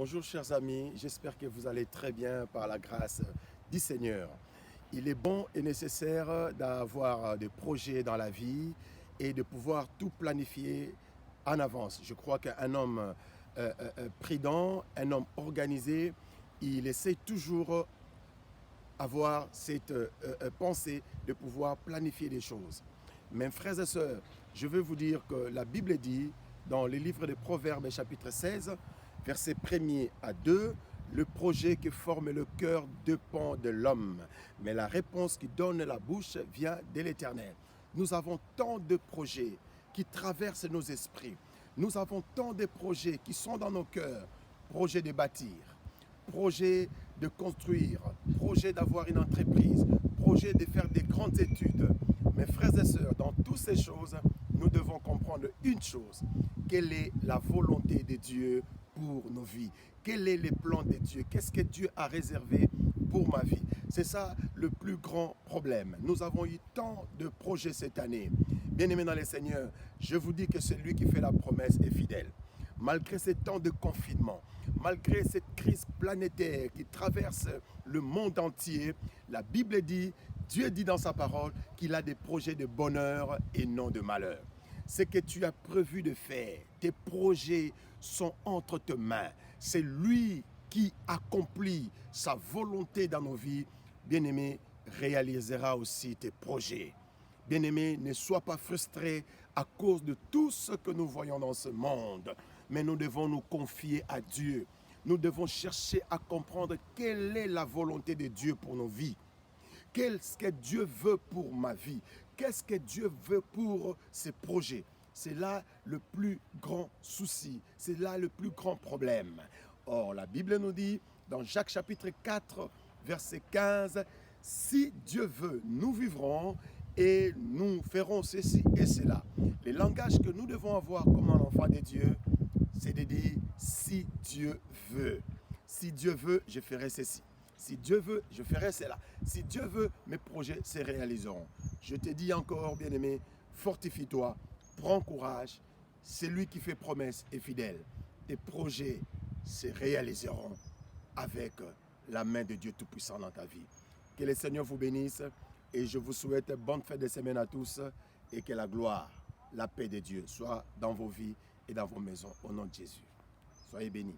Bonjour chers amis, j'espère que vous allez très bien par la grâce du Seigneur. Il est bon et nécessaire d'avoir des projets dans la vie et de pouvoir tout planifier en avance. Je crois qu'un homme prudent, un homme organisé, il essaie toujours avoir cette pensée de pouvoir planifier des choses. Mes frères et sœurs, je veux vous dire que la Bible dit dans le livre des Proverbes chapitre 16, versets 1er à 2, le projet qui forme le cœur dépend de l'homme, mais la réponse qui donne la bouche vient de l'Éternel. Nous avons tant de projets qui traversent nos esprits. Nous avons tant de projets qui sont dans nos cœurs. Projet de bâtir, projet de construire, projet d'avoir une entreprise, projet de faire des grandes études. Mes frères et sœurs, dans toutes ces choses, nous devons comprendre une chose. Quelle est la volonté de Dieu pour nos vies? Quel est le plan de Dieu? Qu'est-ce que Dieu a réservé pour ma vie? C'est ça le plus grand problème. Nous avons eu tant de projets cette année. Bien-aimés dans le Seigneur, je vous dis que celui qui fait la promesse est fidèle. Malgré ces temps de confinement, malgré cette crise planétaire qui traverse le monde entier, la Bible dit, Dieu dit dans sa parole qu'il a des projets de bonheur et non de malheur. Ce que tu as prévu de faire, tes projets sont entre tes mains. C'est lui qui accomplit sa volonté dans nos vies. Bien-aimé, réalisera aussi tes projets. Bien-aimé, ne sois pas frustré à cause de tout ce que nous voyons dans ce monde. Mais nous devons nous confier à Dieu. Nous devons chercher à comprendre quelle est la volonté de Dieu pour nos vies. Qu'est-ce que Dieu veut pour ma vie? Qu'est-ce que Dieu veut pour ses projets? C'est là le plus grand souci. C'est là le plus grand problème. Or, la Bible nous dit, dans Jacques chapitre 4, verset 15, « Si Dieu veut, nous vivrons et nous ferons ceci et cela. » Le langage que nous devons avoir comme un enfant de Dieu, c'est de dire, si Dieu veut. Si Dieu veut, je ferai ceci. Si Dieu veut, je ferai cela. Si Dieu veut, mes projets se réaliseront. Je te dis encore, bien-aimé, fortifie-toi, prends courage. Celui qui fait promesse est fidèle. Tes projets se réaliseront avec la main de Dieu Tout-Puissant dans ta vie. Que le Seigneur vous bénisse et je vous souhaite bonne fête de semaine à tous et que la gloire, la paix de Dieu soit dans vos vies et dans vos maisons au nom de Jésus. Soyez bénis.